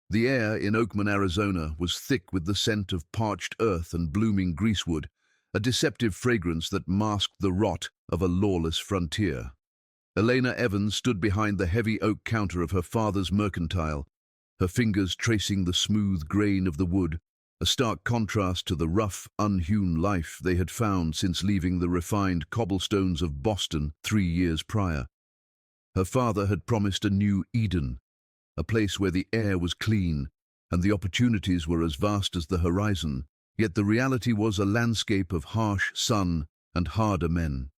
The air in Oatman, Arizona was thick with the scent of parched earth and blooming greasewood, a deceptive fragrance that masked the rot of a lawless frontier. Eleanor Evans stood behind the heavy oak counter of her father's mercantile, her fingers tracing the smooth grain of the wood, a stark contrast to the rough, unhewn life they had found since leaving the refined cobblestones of Boston 3 years prior. Her father had promised a new Eden, a place where the air was clean and the opportunities were as vast as the horizon, yet the reality was a landscape of harsh sun and harder men.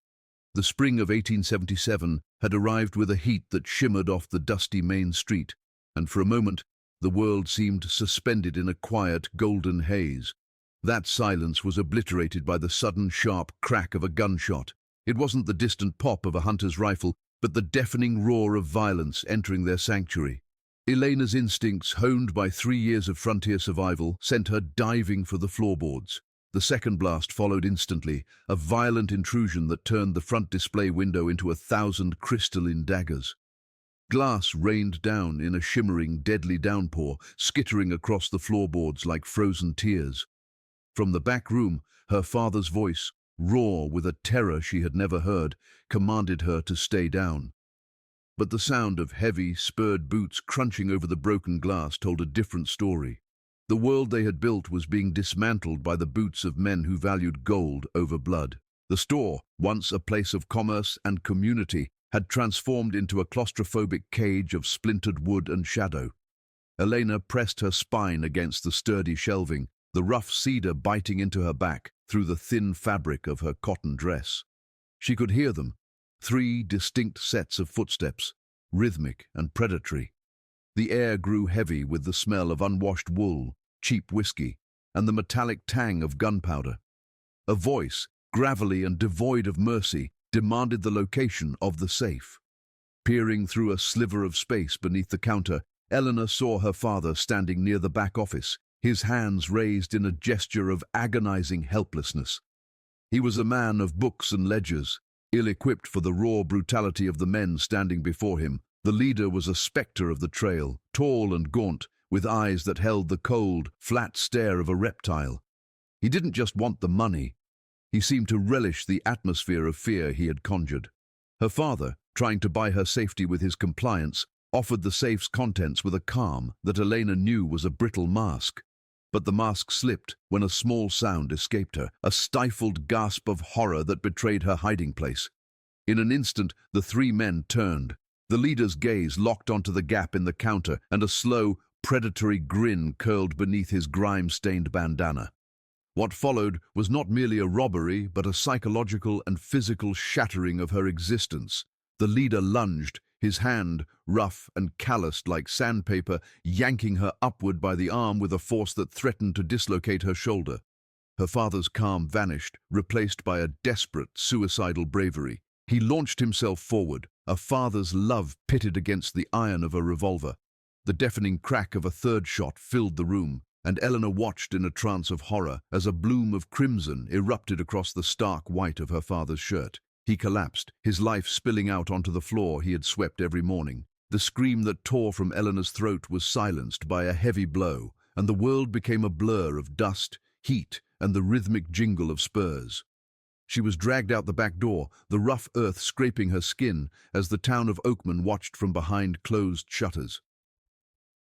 The spring of 1877 had arrived with a heat that shimmered off the dusty main street, and for a moment the world seemed suspended in a quiet, golden haze. That silence was obliterated by the sudden, sharp crack of a gunshot. It wasn't the distant pop of a hunter's rifle, but the deafening roar of violence entering their sanctuary. Elena's instincts, honed by 3 years of frontier survival, sent her diving for the floorboards. The second blast followed instantly, a violent intrusion that turned the front display window into 1,000 crystalline daggers. Glass rained down in a shimmering, deadly downpour, skittering across the floorboards like frozen tears. From the back room, her father's voice, raw with a terror she had never heard, commanded her to stay down. But the sound of heavy, spurred boots crunching over the broken glass told a different story. The world they had built was being dismantled by the boots of men who valued gold over blood. The store, once a place of commerce and community, had transformed into a claustrophobic cage of splintered wood and shadow. Elena pressed her spine against the sturdy shelving, the rough cedar biting into her back through the thin fabric of her cotton dress. She could hear them, 3 distinct sets of footsteps, rhythmic and predatory. The air grew heavy with the smell of unwashed wool, cheap whiskey, and the metallic tang of gunpowder. A voice, gravelly and devoid of mercy, demanded the location of the safe. Peering through a sliver of space beneath the counter, Eleanor saw her father standing near the back office, his hands raised in a gesture of agonizing helplessness. He was a man of books and ledgers, ill-equipped for the raw brutality of the men standing before him. The leader was a spectre of the trail, tall and gaunt, with eyes that held the cold, flat stare of a reptile. He didn't just want the money. He seemed to relish the atmosphere of fear he had conjured. Her father, trying to buy her safety with his compliance, offered the safe's contents with a calm that Elena knew was a brittle mask. But the mask slipped when a small sound escaped her, a stifled gasp of horror that betrayed her hiding place. In an instant, the 3 men turned. The leader's gaze locked onto the gap in the counter, and a slow, predatory grin curled beneath his grime-stained bandana. What followed was not merely a robbery, but a psychological and physical shattering of her existence. The leader lunged, his hand, rough and calloused like sandpaper, yanking her upward by the arm with a force that threatened to dislocate her shoulder. Her father's calm vanished, replaced by a desperate, suicidal bravery. He launched himself forward, a father's love pitted against the iron of a revolver. The deafening crack of a third shot filled the room, and Eleanor watched in a trance of horror as a bloom of crimson erupted across the stark white of her father's shirt. He collapsed, his life spilling out onto the floor he had swept every morning. The scream that tore from Eleanor's throat was silenced by a heavy blow, and the world became a blur of dust, heat, and the rhythmic jingle of spurs. She was dragged out the back door, the rough earth scraping her skin as the town of Oatman watched from behind closed shutters.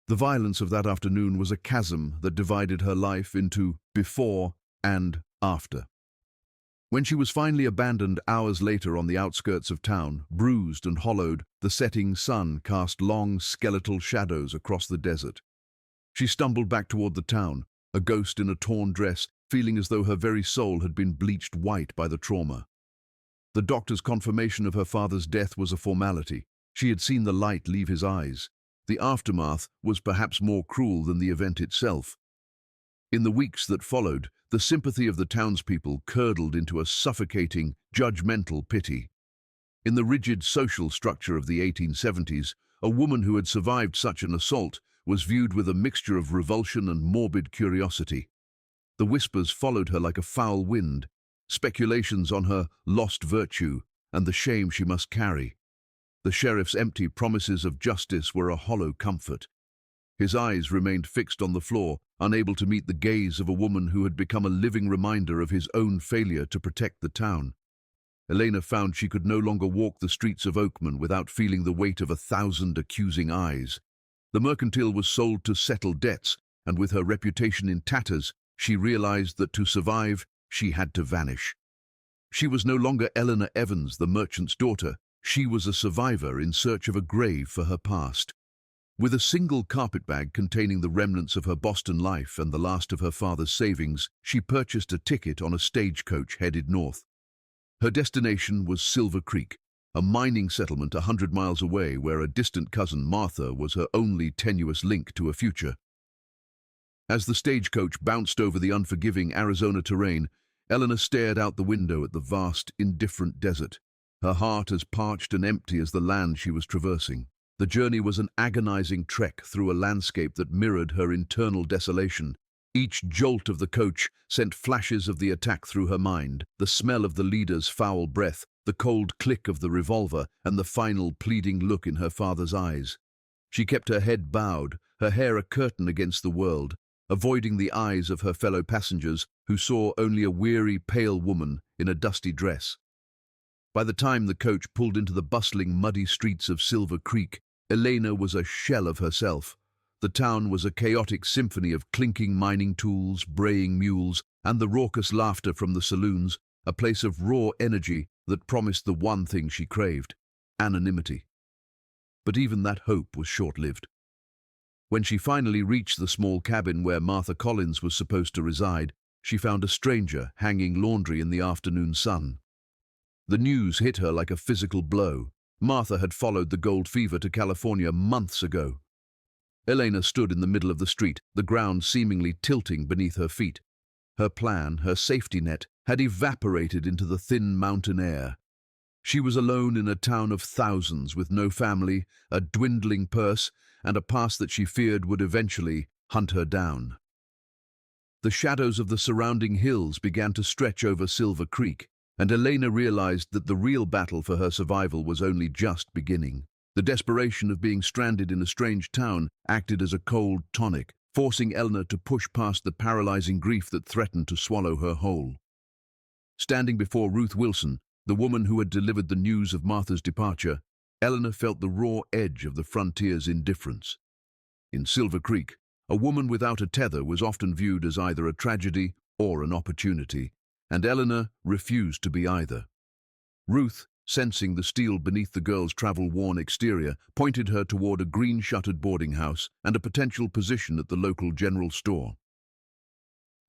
The violence of that afternoon was a chasm that divided her life into before and after. When she was finally abandoned hours later on the outskirts of town, bruised and hollowed, the setting sun cast long, skeletal shadows across the desert. She stumbled back toward the town, a ghost in a torn dress, feeling as though her very soul had been bleached white by the trauma. The doctor's confirmation of her father's death was a formality. She had seen the light leave his eyes. The aftermath was perhaps more cruel than the event itself. In the weeks that followed, the sympathy of the townspeople curdled into a suffocating, judgmental pity. In the rigid social structure of the 1870s, a woman who had survived such an assault was viewed with a mixture of revulsion and morbid curiosity. The whispers followed her like a foul wind, speculations on her lost virtue and the shame she must carry. The sheriff's empty promises of justice were a hollow comfort. His eyes remained fixed on the floor, unable to meet the gaze of a woman who had become a living reminder of his own failure to protect the town. Elena found she could no longer walk the streets of Oatman without feeling the weight of 1,000 accusing eyes. The mercantile was sold to settle debts, and with her reputation in tatters, she realized that to survive, she had to vanish. She was no longer Eleanor Evans, the merchant's daughter. She was a survivor in search of a grave for her past. With a single carpetbag containing the remnants of her Boston life and the last of her father's savings, she purchased a ticket on a stagecoach headed north. Her destination was Silver Creek, a mining settlement 100 miles away where a distant cousin, Martha, was her only tenuous link to a future. As the stagecoach bounced over the unforgiving Arizona terrain, Eleanor stared out the window at the vast, indifferent desert, her heart as parched and empty as the land she was traversing. The journey was an agonizing trek through a landscape that mirrored her internal desolation. Each jolt of the coach sent flashes of the attack through her mind, the smell of the leader's foul breath, the cold click of the revolver, and the final pleading look in her father's eyes. She kept her head bowed, her hair a curtain against the world, avoiding the eyes of her fellow passengers who saw only a weary, pale woman in a dusty dress. By the time the coach pulled into the bustling, muddy streets of Silver Creek, Elena was a shell of herself. The town was a chaotic symphony of clinking mining tools, braying mules, and the raucous laughter from the saloons, a place of raw energy that promised the one thing she craved: anonymity. But even that hope was short-lived. When she finally reached the small cabin where Martha Collins was supposed to reside, she found a stranger hanging laundry in the afternoon sun. The news hit her like a physical blow. Martha had followed the gold fever to California months ago. Elena stood in the middle of the street, the ground seemingly tilting beneath her feet. Her plan, her safety net, had evaporated into the thin mountain air. She was alone in a town of thousands with no family, a dwindling purse, and a past that she feared would eventually hunt her down. The shadows of the surrounding hills began to stretch over Silver Creek, and Elena realized that the real battle for her survival was only just beginning. The desperation of being stranded in a strange town acted as a cold tonic, forcing Eleanor to push past the paralyzing grief that threatened to swallow her whole. Standing before Ruth Wilson, the woman who had delivered the news of Martha's departure, Eleanor felt the raw edge of the frontier's indifference. In Silver Creek, a woman without a tether was often viewed as either a tragedy or an opportunity, and Eleanor refused to be either. Ruth, sensing the steel beneath the girl's travel-worn exterior, pointed her toward a green-shuttered boarding house and a potential position at the local general store.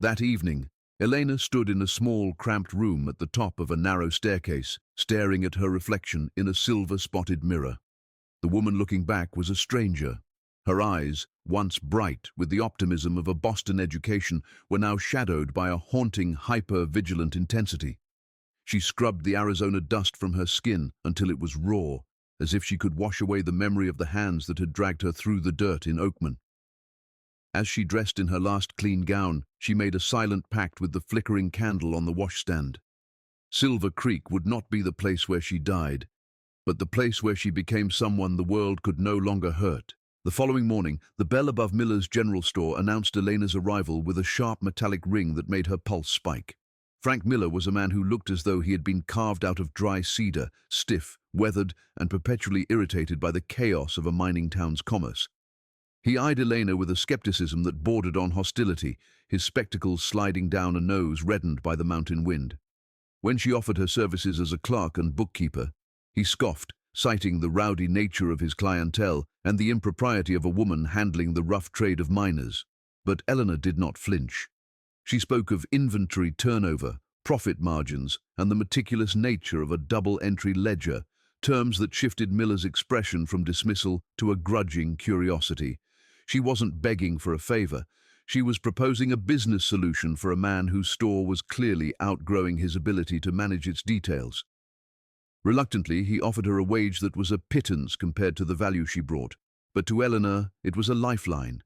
That evening, Elena stood in a small, cramped room at the top of a narrow staircase, staring at her reflection in a silver-spotted mirror. The woman looking back was a stranger. Her eyes, once bright with the optimism of a Boston education, were now shadowed by a haunting, hyper-vigilant intensity. She scrubbed the Arizona dust from her skin until it was raw, as if she could wash away the memory of the hands that had dragged her through the dirt in Oatman. As she dressed in her last clean gown, she made a silent pact with the flickering candle on the washstand. Silver Creek would not be the place where she died, but the place where she became someone the world could no longer hurt. The following morning, the bell above Miller's general store announced Elena's arrival with a sharp metallic ring that made her pulse spike. Frank Miller was a man who looked as though he had been carved out of dry cedar, stiff, weathered, and perpetually irritated by the chaos of a mining town's commerce. He eyed Elena with a skepticism that bordered on hostility, his spectacles sliding down a nose reddened by the mountain wind. When she offered her services as a clerk and bookkeeper, he scoffed, citing the rowdy nature of his clientele and the impropriety of a woman handling the rough trade of miners. But Eleanor did not flinch. She spoke of inventory turnover, profit margins, and the meticulous nature of a double-entry ledger, terms that shifted Miller's expression from dismissal to a grudging curiosity. She wasn't begging for a favor. She was proposing a business solution for a man whose store was clearly outgrowing his ability to manage its details. Reluctantly, he offered her a wage that was a pittance compared to the value she brought. But to Eleanor, it was a lifeline.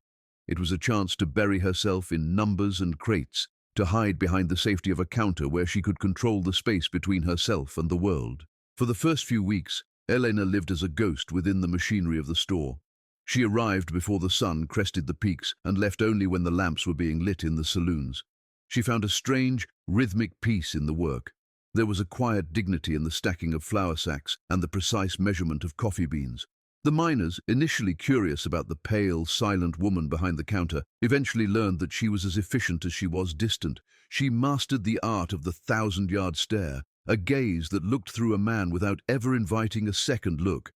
It was a chance to bury herself in numbers and crates, to hide behind the safety of a counter where she could control the space between herself and the world. For the first few weeks, Elena lived as a ghost within the machinery of the store. She arrived before the sun crested the peaks and left only when the lamps were being lit in the saloons. She found a strange, rhythmic peace in the work. There was a quiet dignity in the stacking of flour sacks and the precise measurement of coffee beans. The miners, initially curious about the pale, silent woman behind the counter, eventually learned that she was as efficient as she was distant. She mastered the art of the 1,000-yard stare, a gaze that looked through a man without ever inviting a second look.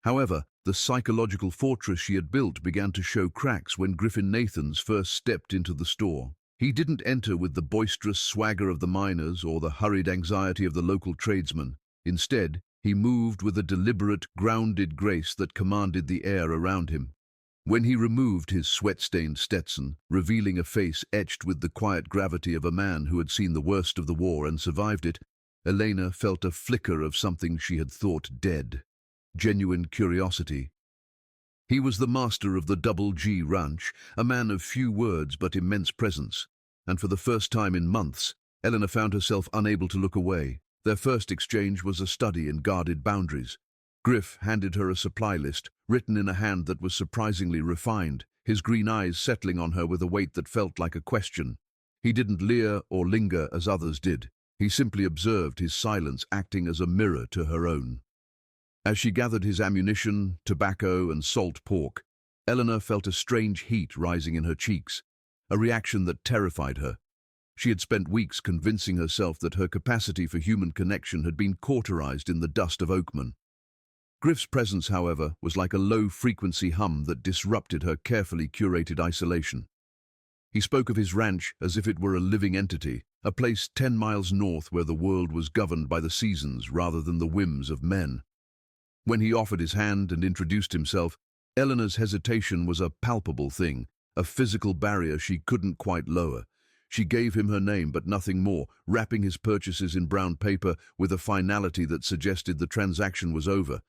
However, the psychological fortress she had built began to show cracks when Griffin Nathans first stepped into the store. He didn't enter with the boisterous swagger of the miners or the hurried anxiety of the local tradesman. Instead, he moved with a deliberate, grounded grace that commanded the air around him. When he removed his sweat-stained Stetson, revealing a face etched with the quiet gravity of a man who had seen the worst of the war and survived it, Elena felt a flicker of something she had thought dead. Genuine curiosity. He was the master of the Double G Ranch, a man of few words but immense presence, and for the first time in months, Eleanor found herself unable to look away. Their first exchange was a study in guarded boundaries. Griff handed her a supply list, written in a hand that was surprisingly refined, his green eyes settling on her with a weight that felt like a question. He didn't leer or linger as others did. He simply observed, his silence acting as a mirror to her own. As she gathered his ammunition, tobacco, and salt pork, Eleanor felt a strange heat rising in her cheeks, a reaction that terrified her. She had spent weeks convincing herself that her capacity for human connection had been cauterized in the dust of Oatman. Griff's presence, however, was like a low-frequency hum that disrupted her carefully curated isolation. He spoke of his ranch as if it were a living entity, a place 10 miles north where the world was governed by the seasons rather than the whims of men. When he offered his hand and introduced himself, Eleanor's hesitation was a palpable thing, a physical barrier she couldn't quite lower. She gave him her name but nothing more, wrapping his purchases in brown paper with a finality that suggested the transaction was over.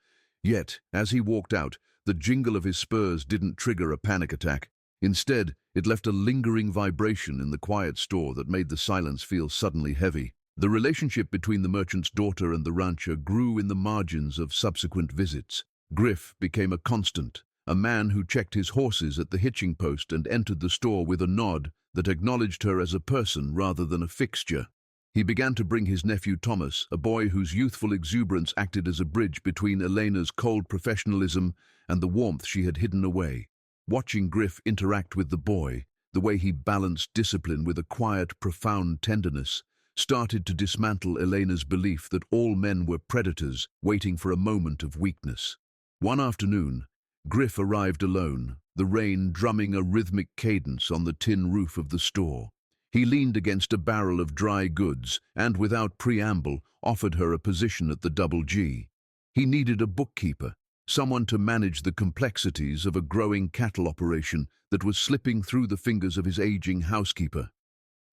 Yet, as he walked out, the jingle of his spurs didn't trigger a panic attack. Instead, it left a lingering vibration in the quiet store that made the silence feel suddenly heavy. The relationship between the merchant's daughter and the rancher grew in the margins of subsequent visits. Griff became a constant, a man who checked his horses at the hitching post and entered the store with a nod that acknowledged her as a person rather than a fixture. He began to bring his nephew Thomas, a boy whose youthful exuberance acted as a bridge between Elena's cold professionalism and the warmth she had hidden away. Watching Griff interact with the boy, the way he balanced discipline with a quiet, profound tenderness, started to dismantle Elena's belief that all men were predators waiting for a moment of weakness. One afternoon, Griff arrived alone, the rain drumming a rhythmic cadence on the tin roof of the store. He leaned against a barrel of dry goods and, without preamble, offered her a position at the Double G. He needed a bookkeeper, someone to manage the complexities of a growing cattle operation that was slipping through the fingers of his aging housekeeper.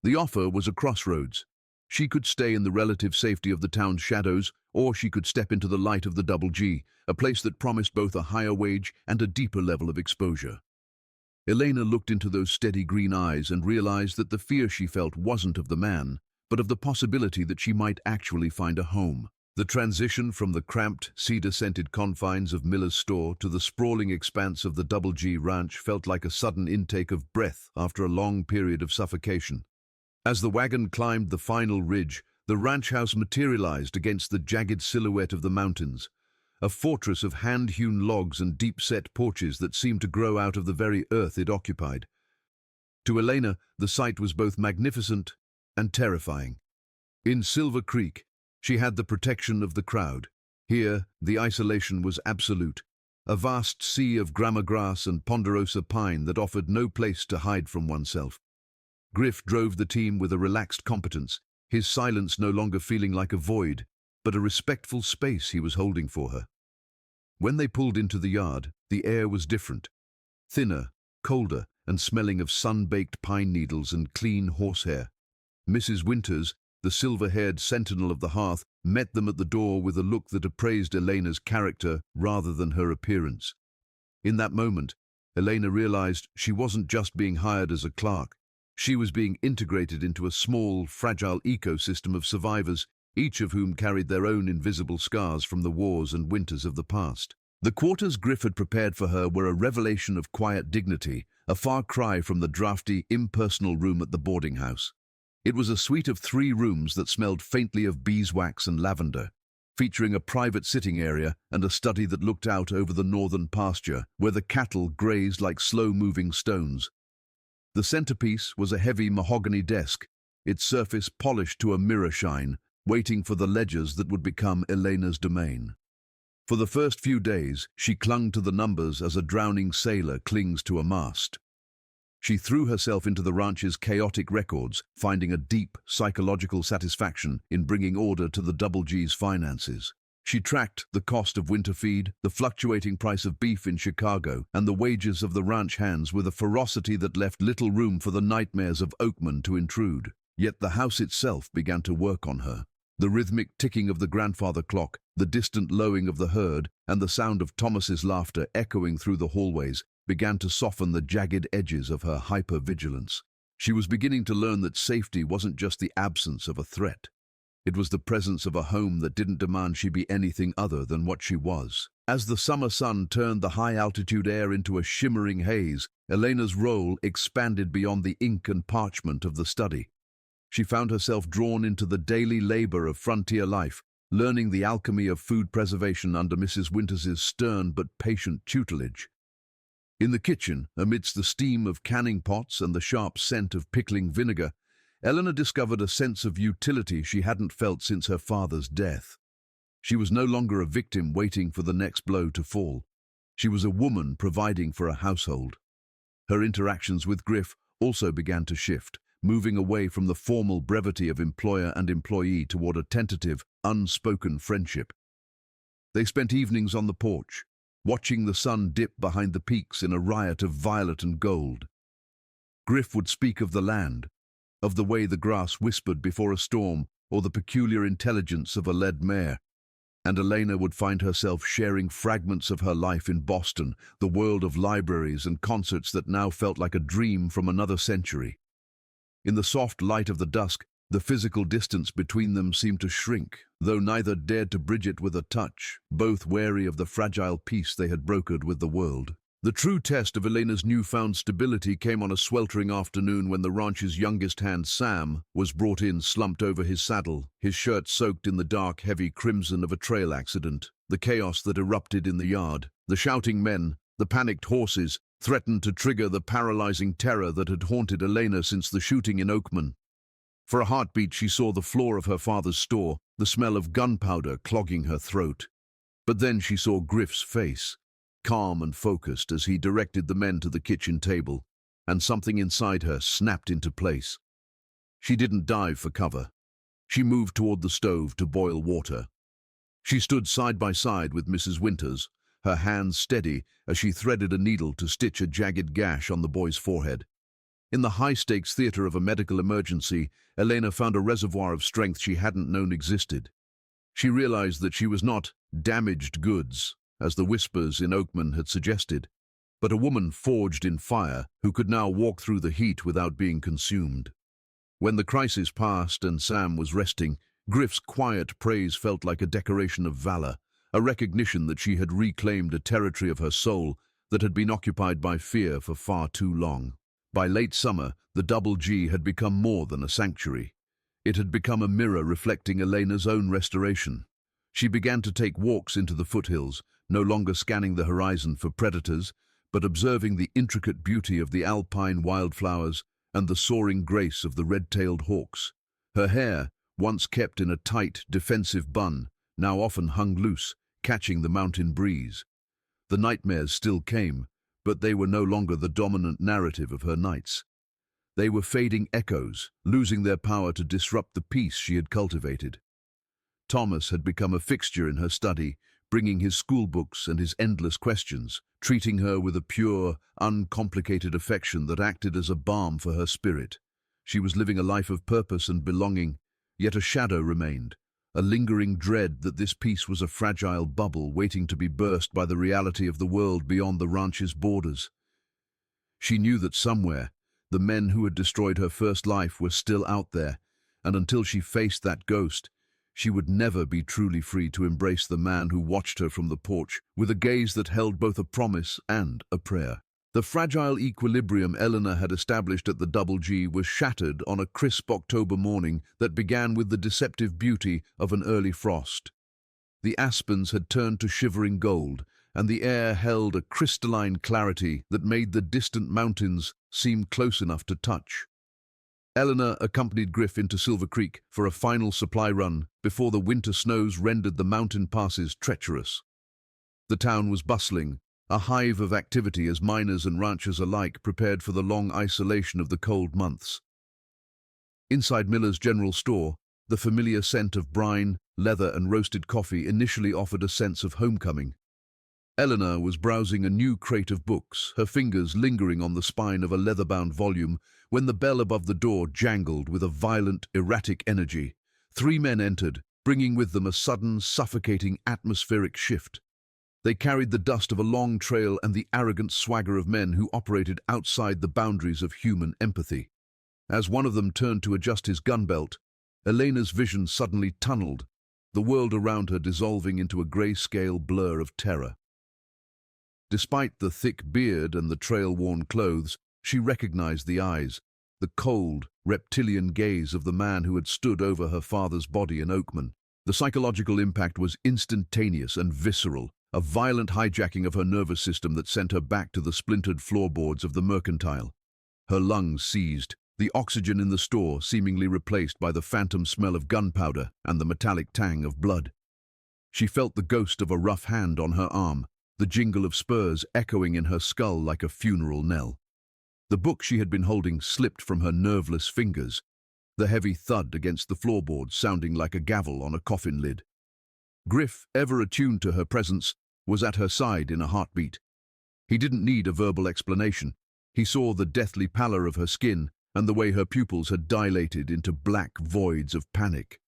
The offer was a crossroads. She could stay in the relative safety of the town's shadows, or she could step into the light of the Double G, a place that promised both a higher wage and a deeper level of exposure. Elena looked into those steady green eyes and realized that the fear she felt wasn't of the man, but of the possibility that she might actually find a home. The transition from the cramped, cedar-scented confines of Miller's store to the sprawling expanse of the Double G Ranch felt like a sudden intake of breath after a long period of suffocation. As the wagon climbed the final ridge, the ranch house materialized against the jagged silhouette of the mountains, a fortress of hand-hewn logs and deep-set porches that seemed to grow out of the very earth it occupied. To Elena, the sight was both magnificent and terrifying. In Silver Creek, she had the protection of the crowd. Here, the isolation was absolute, a vast sea of grama grass and ponderosa pine that offered no place to hide from oneself. Griff drove the team with a relaxed competence, his silence no longer feeling like a void, but a respectful space he was holding for her. When they pulled into the yard, the air was different, thinner, colder, and smelling of sun-baked pine needles and clean horsehair. Mrs. Winters, the silver-haired sentinel of the hearth, met them at the door with a look that appraised Elena's character rather than her appearance. In that moment, Elena realized she wasn't just being hired as a clerk. She was being integrated into a small, fragile ecosystem of survivors, each of whom carried their own invisible scars from the wars and winters of the past. The quarters Griff had prepared for her were a revelation of quiet dignity, a far cry from the drafty, impersonal room at the boarding house. It was a suite of 3 rooms that smelled faintly of beeswax and lavender, featuring a private sitting area and a study that looked out over the northern pasture, where the cattle grazed like slow-moving stones. The centerpiece was a heavy mahogany desk, its surface polished to a mirror shine, waiting for the ledgers that would become Elena's domain. For the first few days, she clung to the numbers as a drowning sailor clings to a mast. She threw herself into the ranch's chaotic records, finding a deep psychological satisfaction in bringing order to the Double G's finances. She tracked the cost of winter feed, the fluctuating price of beef in Chicago, and the wages of the ranch hands with a ferocity that left little room for the nightmares of Oatman to intrude. Yet the house itself began to work on her. The rhythmic ticking of the grandfather clock, the distant lowing of the herd, and the sound of Thomas's laughter echoing through the hallways began to soften the jagged edges of her hyper-vigilance. She was beginning to learn that safety wasn't just the absence of a threat. It was the presence of a home that didn't demand she be anything other than what she was. As the summer sun turned the high-altitude air into a shimmering haze, Elena's role expanded beyond the ink and parchment of the study. She found herself drawn into the daily labor of frontier life, learning the alchemy of food preservation under Mrs. Winters's stern but patient tutelage. In the kitchen, amidst the steam of canning pots and the sharp scent of pickling vinegar, Eleanor discovered a sense of utility she hadn't felt since her father's death. She was no longer a victim waiting for the next blow to fall. She was a woman providing for a household. Her interactions with Griff also began to shift, moving away from the formal brevity of employer and employee toward a tentative, unspoken friendship. They spent evenings on the porch, watching the sun dip behind the peaks in a riot of violet and gold. Griff would speak of the land, of the way the grass whispered before a storm, or the peculiar intelligence of a led mare, and Elena would find herself sharing fragments of her life in Boston, the world of libraries and concerts that now felt like a dream from another century. In the soft light of the dusk, the physical distance between them seemed to shrink, though neither dared to bridge it with a touch, both wary of the fragile peace they had brokered with the world. The true test of Elena's newfound stability came on a sweltering afternoon when the ranch's youngest hand, Sam, was brought in slumped over his saddle, his shirt soaked in the dark, heavy crimson of a trail accident. The chaos that erupted in the yard, the shouting men, the panicked horses, threatened to trigger the paralyzing terror that had haunted Elena since the shooting in Oatman. For a heartbeat, she saw the floor of her father's store, the smell of gunpowder clogging her throat. But then she saw Griff's face, calm and focused as he directed the men to the kitchen table, and something inside her snapped into place. She didn't dive for cover. She moved toward the stove to boil water. She stood side by side with Mrs. Winters, her hands steady as she threaded a needle to stitch a jagged gash on the boy's forehead. In the high-stakes theater of a medical emergency, Elena found a reservoir of strength she hadn't known existed. She realized that she was not damaged goods, as the whispers in Oatman had suggested, but a woman forged in fire who could now walk through the heat without being consumed. When the crisis passed and Sam was resting, Griff's quiet praise felt like a decoration of valor, a recognition that she had reclaimed a territory of her soul that had been occupied by fear for far too long. By late summer, the Double G had become more than a sanctuary. It had become a mirror reflecting Elena's own restoration. She began to take walks into the foothills, no longer scanning the horizon for predators, but observing the intricate beauty of the alpine wildflowers and the soaring grace of the red-tailed hawks. Her hair, once kept in a tight, defensive bun, now often hung loose, catching the mountain breeze. The nightmares still came, but they were no longer the dominant narrative of her nights. They were fading echoes, losing their power to disrupt the peace she had cultivated. Thomas had become a fixture in her study, bringing his schoolbooks and his endless questions, treating her with a pure, uncomplicated affection that acted as a balm for her spirit. She was living a life of purpose and belonging, yet a shadow remained, a lingering dread that this peace was a fragile bubble waiting to be burst by the reality of the world beyond the ranch's borders. She knew that somewhere, the men who had destroyed her first life were still out there, and until she faced that ghost, she would never be truly free to embrace the man who watched her from the porch with a gaze that held both a promise and a prayer. The fragile equilibrium Eleanor had established at the Double G was shattered on a crisp October morning that began with the deceptive beauty of an early frost. The aspens had turned to shivering gold, and the air held a crystalline clarity that made the distant mountains seem close enough to touch. Eleanor accompanied Griff into Silver Creek for a final supply run before the winter snows rendered the mountain passes treacherous. The town was bustling, a hive of activity as miners and ranchers alike prepared for the long isolation of the cold months. Inside Miller's general store, the familiar scent of brine, leather and roasted coffee initially offered a sense of homecoming. Eleanor was browsing a new crate of books, her fingers lingering on the spine of a leather-bound volume, when the bell above the door jangled with a violent, erratic energy. 3 men entered, bringing with them a sudden, suffocating atmospheric shift. They carried the dust of a long trail and the arrogant swagger of men who operated outside the boundaries of human empathy. As one of them turned to adjust his gun belt, Elena's vision suddenly tunneled, the world around her dissolving into a grayscale blur of terror. Despite the thick beard and the trail-worn clothes, she recognized the eyes, the cold, reptilian gaze of the man who had stood over her father's body in Oatman. The psychological impact was instantaneous and visceral, a violent hijacking of her nervous system that sent her back to the splintered floorboards of the mercantile. Her lungs seized, the oxygen in the store seemingly replaced by the phantom smell of gunpowder and the metallic tang of blood. She felt the ghost of a rough hand on her arm, the jingle of spurs echoing in her skull like a funeral knell. The book she had been holding slipped from her nerveless fingers, the heavy thud against the floorboards sounding like a gavel on a coffin lid. Griff, ever attuned to her presence, was at her side in a heartbeat. He didn't need a verbal explanation. He saw the deathly pallor of her skin and the way her pupils had dilated into black voids of panic.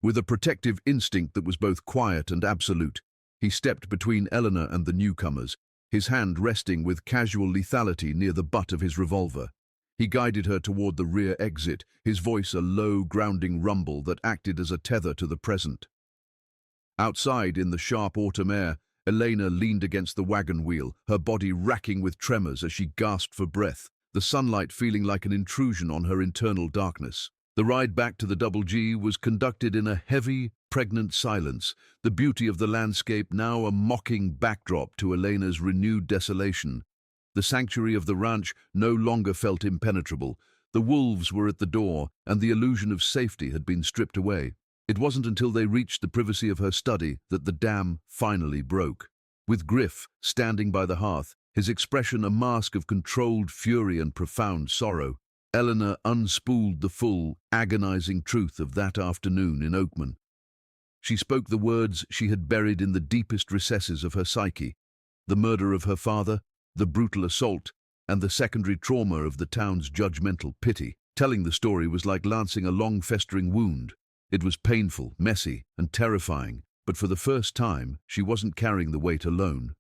With a protective instinct that was both quiet and absolute, he stepped between Eleanor and the newcomers, his hand resting with casual lethality near the butt of his revolver. He guided her toward the rear exit, his voice a low, grounding rumble that acted as a tether to the present. Outside, in the sharp autumn air, Elena leaned against the wagon wheel, her body racking with tremors as she gasped for breath, the sunlight feeling like an intrusion on her internal darkness. The ride back to the Double G was conducted in a heavy, pregnant silence, the beauty of the landscape now a mocking backdrop to Elena's renewed desolation. The sanctuary of the ranch no longer felt impenetrable. The wolves were at the door, and the illusion of safety had been stripped away. It wasn't until they reached the privacy of her study that the dam finally broke. With Griff standing by the hearth, his expression a mask of controlled fury and profound sorrow, Eleanor unspooled the full, agonizing truth of that afternoon in Oatman. She spoke the words she had buried in the deepest recesses of her psyche, the murder of her father, the brutal assault, and the secondary trauma of the town's judgmental pity. Telling the story was like lancing a long-festering wound. It was painful, messy, and terrifying, but for the first time, she wasn't carrying the weight alone.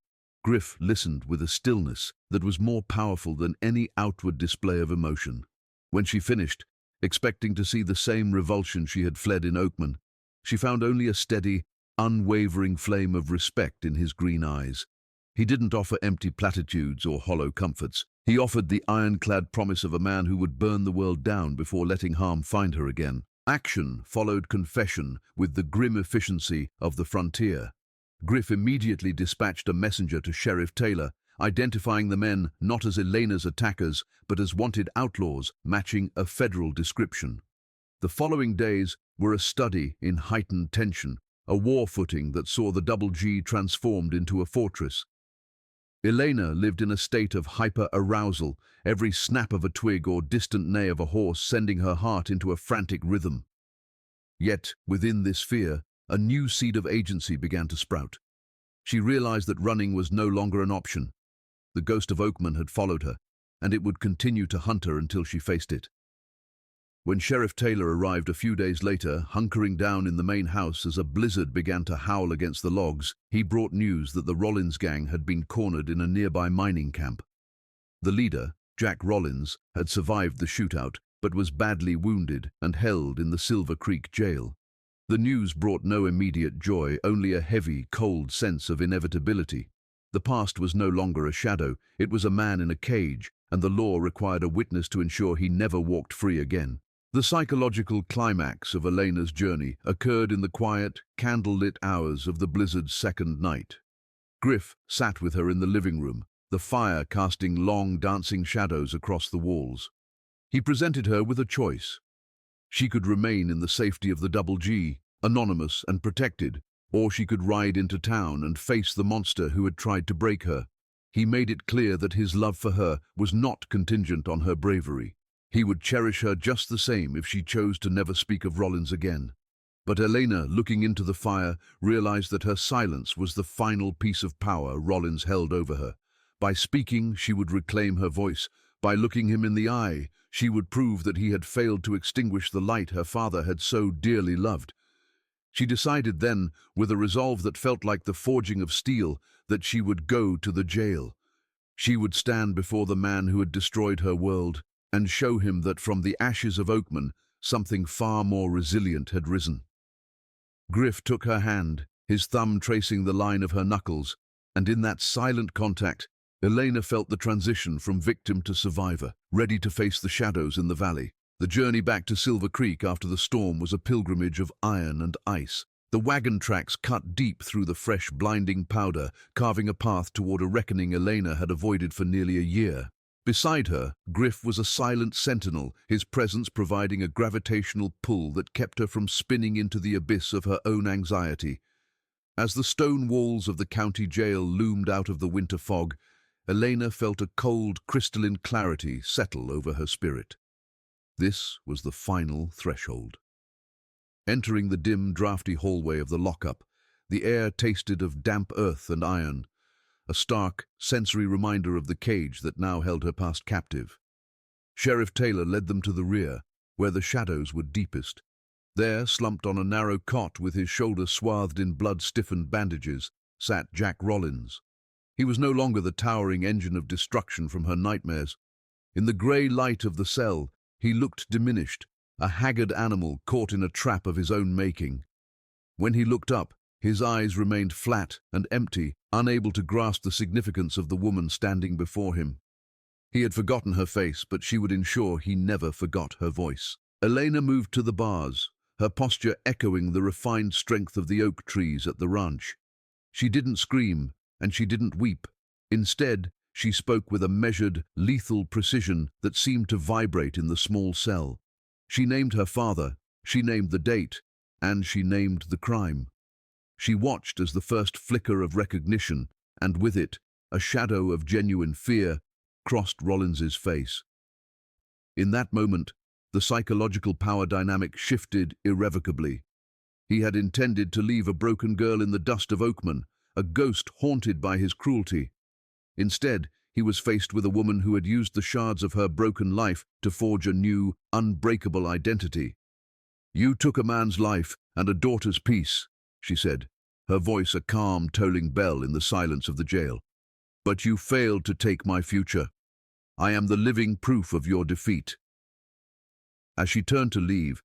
Griff listened with a stillness that was more powerful than any outward display of emotion. When she finished, expecting to see the same revulsion she had fled in Oatman, she found only a steady, unwavering flame of respect in his green eyes. He didn't offer empty platitudes or hollow comforts. He offered the ironclad promise of a man who would burn the world down before letting harm find her again. Action followed confession with the grim efficiency of the frontier. Griff immediately dispatched a messenger to Sheriff Taylor, identifying the men not as Elena's attackers, but as wanted outlaws matching a federal description. The following days were a study in heightened tension, a war footing that saw the Double G transformed into a fortress. Elena lived in a state of hyper-arousal, every snap of a twig or distant neigh of a horse sending her heart into a frantic rhythm. Yet, within this fear, a new seed of agency began to sprout. She realized that running was no longer an option. The ghost of Oatman had followed her, and it would continue to hunt her until she faced it. When Sheriff Taylor arrived a few days later, hunkering down in the main house as a blizzard began to howl against the logs, he brought news that the Rollins gang had been cornered in a nearby mining camp. The leader, Jack Rollins, had survived the shootout, but was badly wounded and held in the Silver Creek jail. The news brought no immediate joy, only a heavy, cold sense of inevitability. The past was no longer a shadow, it was a man in a cage, and the law required a witness to ensure he never walked free again. The psychological climax of Elena's journey occurred in the quiet, candlelit hours of the blizzard's second night. Griff sat with her in the living room, the fire casting long, dancing shadows across the walls. He presented her with a choice. She could remain in the safety of the Double G, anonymous and protected, or she could ride into town and face the monster who had tried to break her. He made it clear that his love for her was not contingent on her bravery. He would cherish her just the same if she chose to never speak of Rollins again. But Elena, looking into the fire, realized that her silence was the final piece of power Rollins held over her. By speaking, she would reclaim her voice. By looking him in the eye, she would prove that he had failed to extinguish the light her father had so dearly loved. She decided then, with a resolve that felt like the forging of steel, that she would go to the jail. She would stand before the man who had destroyed her world and show him that from the ashes of Oatman, something far more resilient had risen. Griff took her hand, his thumb tracing the line of her knuckles, and in that silent contact, Elena felt the transition from victim to survivor, ready to face the shadows in the valley. The journey back to Silver Creek after the storm was a pilgrimage of iron and ice. The wagon tracks cut deep through the fresh, blinding powder, carving a path toward a reckoning Elena had avoided for nearly a year. Beside her, Griff was a silent sentinel, his presence providing a gravitational pull that kept her from spinning into the abyss of her own anxiety. As the stone walls of the county jail loomed out of the winter fog, Elena felt a cold, crystalline clarity settle over her spirit. This was the final threshold. Entering the dim, drafty hallway of the lockup, the air tasted of damp earth and iron, a stark, sensory reminder of the cage that now held her past captive. Sheriff Taylor led them to the rear, where the shadows were deepest. There, slumped on a narrow cot with his shoulder swathed in blood-stiffened bandages, sat Jack Rollins. He was no longer the towering engine of destruction from her nightmares. In the grey light of the cell, he looked diminished, a haggard animal caught in a trap of his own making. When he looked up, his eyes remained flat and empty, unable to grasp the significance of the woman standing before him. He had forgotten her face, but she would ensure he never forgot her voice. Elena moved to the bars, her posture echoing the refined strength of the oak trees at the ranch. She didn't scream, and she didn't weep. Instead, she spoke with a measured, lethal precision that seemed to vibrate in the small cell. She named her father, she named the date, and she named the crime. She watched as the first flicker of recognition, and with it, a shadow of genuine fear, crossed Rollins's face. In that moment, the psychological power dynamic shifted irrevocably. He had intended to leave a broken girl in the dust of Oatman, a ghost haunted by his cruelty. Instead, he was faced with a woman who had used the shards of her broken life to forge a new, unbreakable identity. "You took a man's life and a daughter's peace," she said, her voice a calm, tolling bell in the silence of the jail. "But you failed to take my future. I am the living proof of your defeat." As she turned to leave,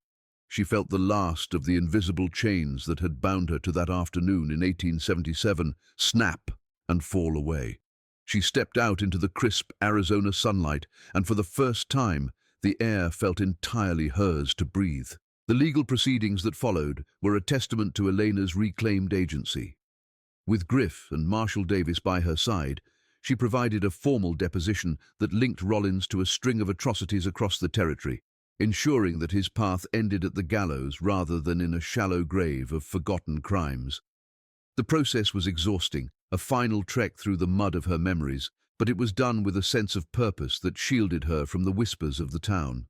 she felt the last of the invisible chains that had bound her to that afternoon in 1877 snap and fall away. She stepped out into the crisp Arizona sunlight, and for the first time, the air felt entirely hers to breathe. The legal proceedings that followed were a testament to Elena's reclaimed agency. With Griff and Marshall Davis by her side, she provided a formal deposition that linked Rollins to a string of atrocities across the territory, ensuring that his path ended at the gallows rather than in a shallow grave of forgotten crimes. The process was exhausting, a final trek through the mud of her memories, but it was done with a sense of purpose that shielded her from the whispers of the town.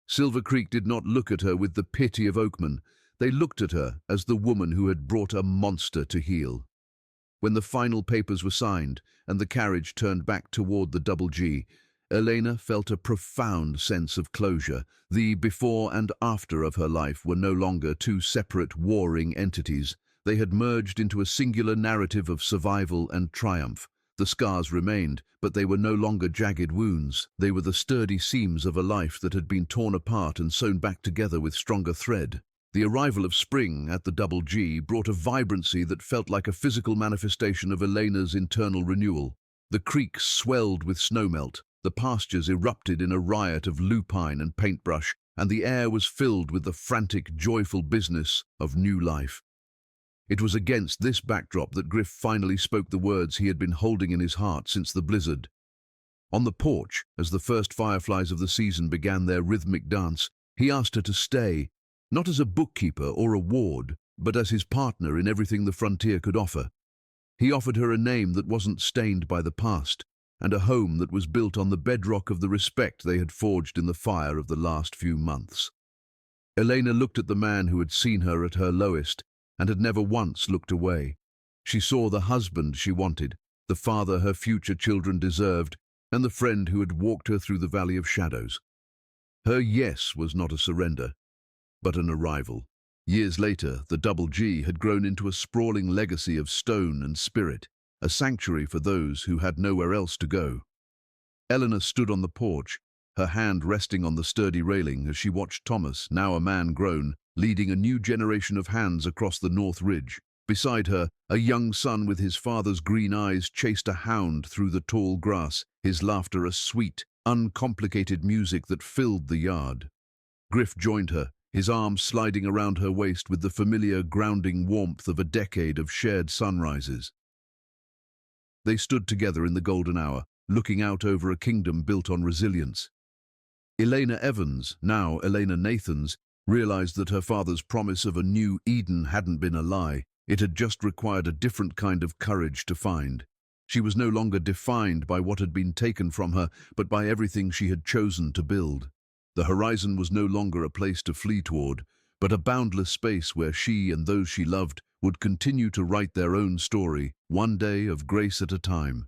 Silver Creek did not look at her with the pity of Oatman. They looked at her as the woman who had brought a monster to heel. When the final papers were signed and the carriage turned back toward the Double G, Elena felt a profound sense of closure. The before and after of her life were no longer two separate warring entities. They had merged into a singular narrative of survival and triumph. The scars remained, but they were no longer jagged wounds. They were the sturdy seams of a life that had been torn apart and sewn back together with stronger thread. The arrival of spring at the Double G brought a vibrancy that felt like a physical manifestation of Elena's internal renewal. The creeks swelled with snowmelt, the pastures erupted in a riot of lupine and paintbrush, and the air was filled with the frantic, joyful business of new life. It was against this backdrop that Griff finally spoke the words he had been holding in his heart since the blizzard. On the porch, as the first fireflies of the season began their rhythmic dance, he asked her to stay, not as a bookkeeper or a ward, but as his partner in everything the frontier could offer. He offered her a name that wasn't stained by the past, and a home that was built on the bedrock of the respect they had forged in the fire of the last few months. Elena looked at the man who had seen her at her lowest and had never once looked away. She saw the husband she wanted, the father her future children deserved, and the friend who had walked her through the valley of shadows. Her yes was not a surrender, but an arrival. Years later, the Double G had grown into a sprawling legacy of stone and spirit, a sanctuary for those who had nowhere else to go. Eleanor stood on the porch, her hand resting on the sturdy railing as she watched Thomas, now a man grown, leading a new generation of hands across the North Ridge. Beside her, a young son with his father's green eyes chased a hound through the tall grass, his laughter a sweet, uncomplicated music that filled the yard. Griff joined her, his arms sliding around her waist with the familiar, grounding warmth of a decade of shared sunrises. They stood together in the golden hour, looking out over a kingdom built on resilience. Eleanor Evans, now Eleanor Nathans, realized that her father's promise of a new Eden hadn't been a lie. It had just required a different kind of courage to find. She was no longer defined by what had been taken from her, but by everything she had chosen to build. The horizon was no longer a place to flee toward, but a boundless space where she and those she loved would continue to write their own story, one day of grace at a time.